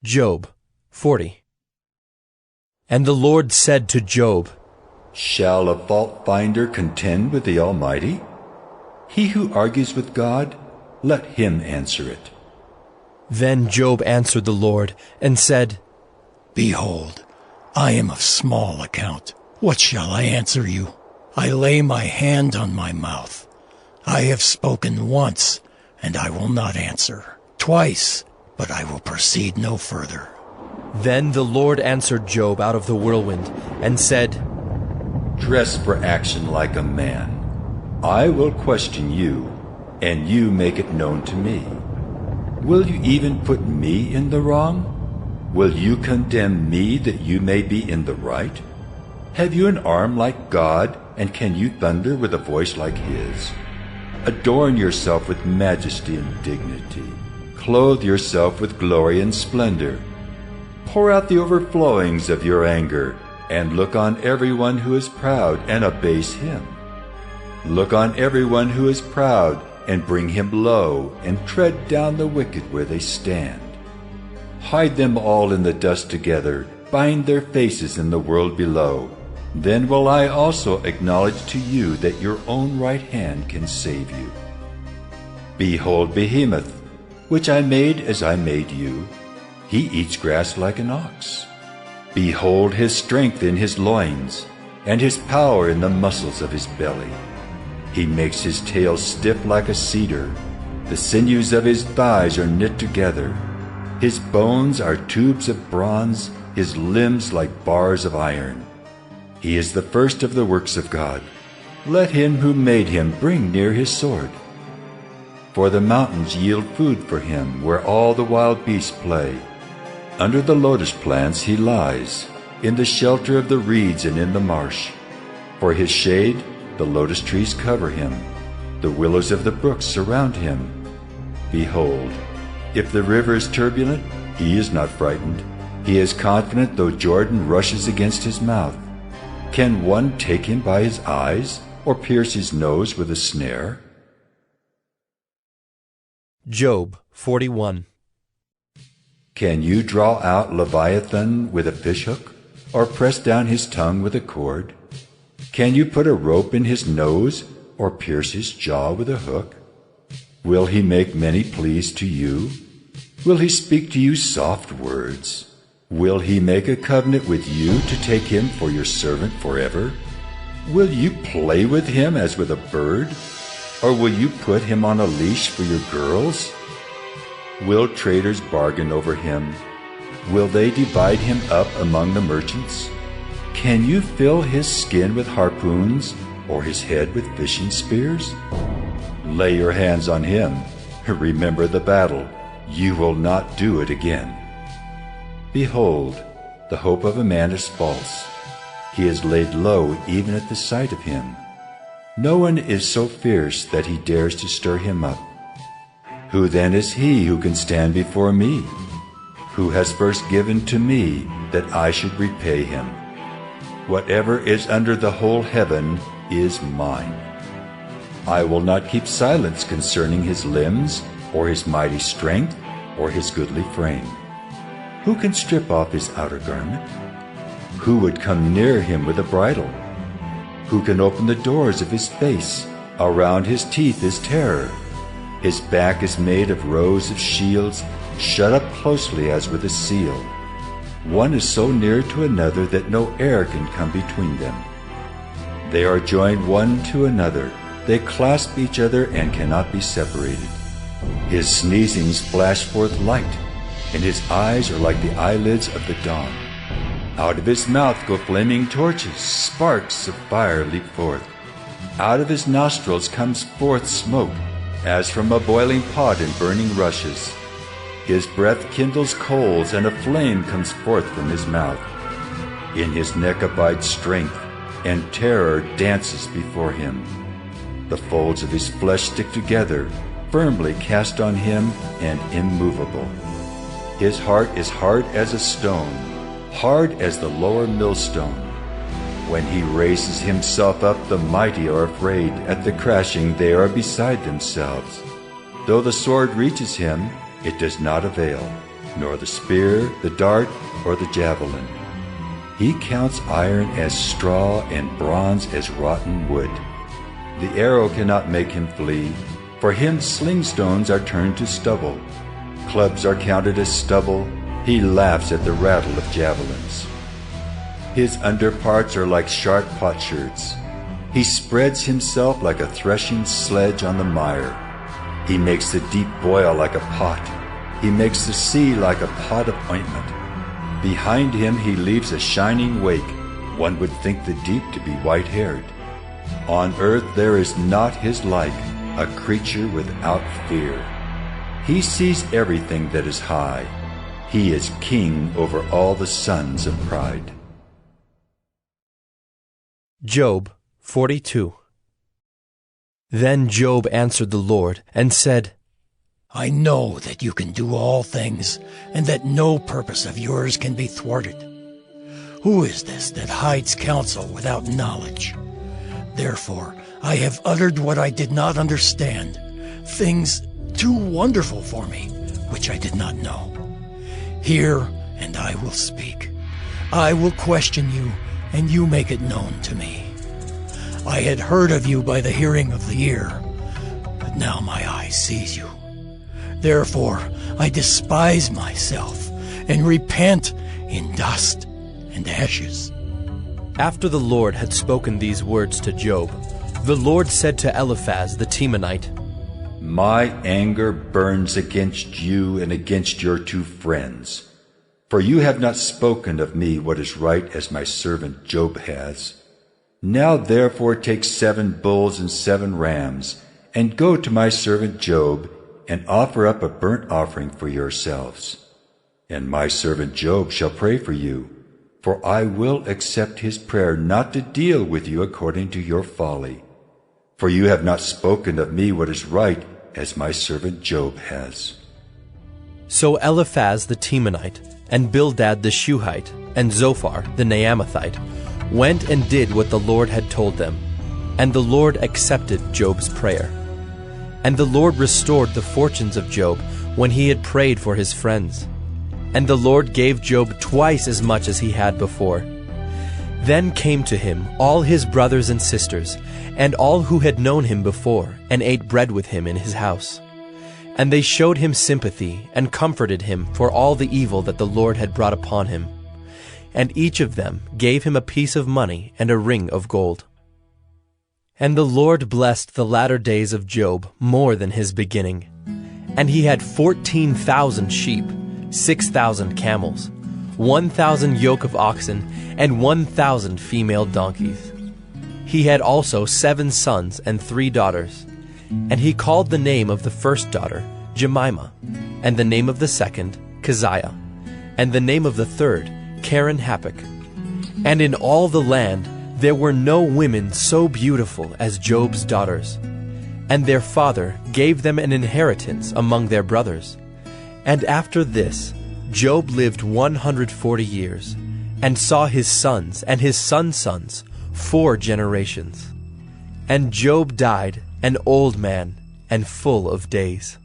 Job 40. And the Lord said to Job, Shall a fault finder contend with the Almighty? He who argues with God, let him answer it. Then Job answered the Lord and said, Behold, I am of small account. What shall I answer you? I lay my hand on my mouth. I have spoken once, and I will not answer. Twice, but I will proceed no further. Then the Lord answered Job out of the whirlwind and said, Dress for action like a man. I will question you, and you make it known to me. Will you even put me in the wrong? Will you condemn me that you may be in the right? Have you an arm like God, and can you thunder with a voice like his? Adorn yourself with majesty and dignity. Clothe yourself with glory and splendor. Pour out the overflowings of your anger, and look on everyone who is proud and abase him. Look on everyone who is proud, and bring him low, and tread down the wicked where they stand. Hide them all in the dust together, bind their faces in the world below. Then will I also acknowledge to you that your own right hand can save you. Behold Behemoth, which I made as I made you. He eats grass like an ox. Behold his strength in his loins, and his power in the muscles of his belly. He makes his tail stiff like a cedar. The sinews of his thighs are knit together. His bones are tubes of bronze, his limbs like bars of iron. He is the first of the works of God. Let him who made him bring near his sword. For the mountains yield food for him, where all the wild beasts play. Under the lotus plants he lies, in the shelter of the reeds and in the marsh. For his shade, the lotus trees cover him. The willows of the brooks surround him. Behold, if the river is turbulent, he is not frightened. He is confident though Jordan rushes against his mouth. Can one take him by his eyes, or pierce his nose with a snare? Job 41. Can you draw out Leviathan with a fishhook, or press down his tongue with a cord? Can you put a rope in his nose, or pierce his jaw with a hook? Will he make many pleas to you? Will he speak to you soft words? Will he make a covenant with you to take him for your servant forever? Will you play with him as with a bird? Or will you put him on a leash for your girls? Will traders bargain over him? Will they divide him up among the merchants? Can you fill his skin with harpoons, or his head with fishing spears? Lay your hands on him. Remember the battle. You will not do it again. Behold, the hope of a man is false. He is laid low even at the sight of him. No one is so fierce that he dares to stir him up. Who then is he who can stand before me? Who has first given to me that I should repay him? Whatever is under the whole heaven is mine. I will not keep silence concerning his limbs, or his mighty strength, or his goodly frame. Who can strip off his outer garment? Who would come near him with a bridle? Who can open the doors of his face? Around his teeth is terror. His back is made of rows of shields, shut up closely as with a seal. One is so near to another that no air can come between them. They are joined one to another. They clasp each other and cannot be separated. His sneezings flash forth light, and his eyes are like the eyelids of the dawn. Out of his mouth go flaming torches, sparks of fire leap forth. Out of his nostrils comes forth smoke, as from a boiling pot in burning rushes. His breath kindles coals, and a flame comes forth from his mouth. In his neck abides strength, and terror dances before him. The folds of his flesh stick together, firmly cast on him and immovable. His heart is hard as a stone, hard as the lower millstone. When he raises himself up, the mighty are afraid. At the crashing they are beside themselves. Though the sword reaches him, it does not avail. nor the spear, the dart, or the javelin. He counts iron as straw and bronze as rotten wood. The arrow cannot make him flee. For him sling stones are turned to stubble. Clubs are counted as stubble. He laughs at the rattle of javelins. His underparts are like sharp potsherds. He spreads himself like a threshing sledge on the mire. He makes the deep boil like a pot. He makes the sea like a pot of ointment. Behind him he leaves a shining wake. One would think the deep to be white-haired. On earth there is not his like, a creature without fear. He sees everything that is high. He is king over all the sons of pride. Job 42. Then Job answered the Lord and said, I know that you can do all things, and that no purpose of yours can be thwarted. Who is this that hides counsel without knowledge? Therefore, I have uttered what I did not understand, things too wonderful for me, which I did not know. Hear, and I will speak. I will question you, and you make it known to me. I had heard of you by the hearing of the ear, but now my eye sees you. Therefore, I despise myself, and repent in dust and ashes. After the Lord had spoken these words to Job, the Lord said to Eliphaz the Temanite, My anger burns against you and against your two friends. For you have not spoken of me what is right as my servant Job has. Now therefore take 7 bulls and 7 rams, and go to my servant Job, and offer up a burnt offering for yourselves. And my servant Job shall pray for you, for I will accept his prayer not to deal with you according to your folly. For you have not spoken of me what is right as my servant Job has. So Eliphaz the Temanite, and Bildad the Shuhite, and Zophar the Naamathite went and did what the Lord had told them, and the Lord accepted Job's prayer. And the Lord restored the fortunes of Job when he had prayed for his friends. And the Lord gave Job twice as much as he had before. Then came to him all his brothers and sisters, and all who had known him before, and ate bread with him in his house. And they showed him sympathy, and comforted him for all the evil that the Lord had brought upon him. And each of them gave him a piece of money and a ring of gold. And the Lord blessed the latter days of Job more than his beginning. And he had 14,000 sheep, 6,000 camels, 1,000 yoke of oxen, and 1,000 female donkeys. He had also 7 sons and 3 daughters. And he called the name of the first daughter Jemimah, and the name of the second Keziah, and the name of the third Karen-Happuch. And in all the land there were no women so beautiful as Job's daughters. And their father gave them an inheritance among their brothers. And after this, Job lived 140 years, and saw his sons and his sons' sons 4 generations. And Job died an old man and full of days.